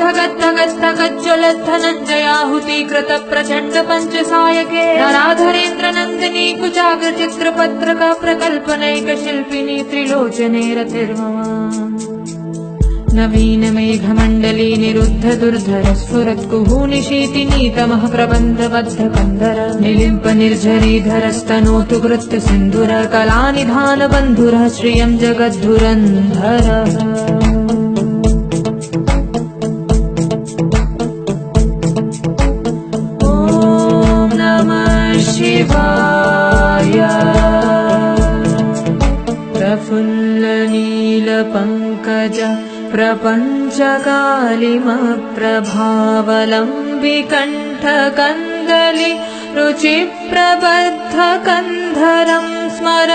धगद्धगद्धगज्ज्वलद्धनञ्जयाहुतीकृत प्रचण्ड पञ्चसायके नराधरेन्द्र नन्दिनी कुचाग्र चित्रपत्रक प्रकल्पनैक शिल्पिनी त्रिलोचने रतिर्मम नवीन मेघमण्डली निरुद्ध दुर्धर स्फुरत्कुहूनिशीतिनी तमः प्रबन्धबद्ध कन्धर निलिम्प निर्झरीधरस्तनोतु कृत्य सिन्धुर कलानिधान बन्धुरः श्रियं जगद्धुरन्धर ॐ नमः शिवाय प्रफुल्लनीलपङ्कज प्रपञ्चकालिमप्रभावलम्बिकण्ठकन्दलि रुचिप्रबद्धकन्धरं स्मर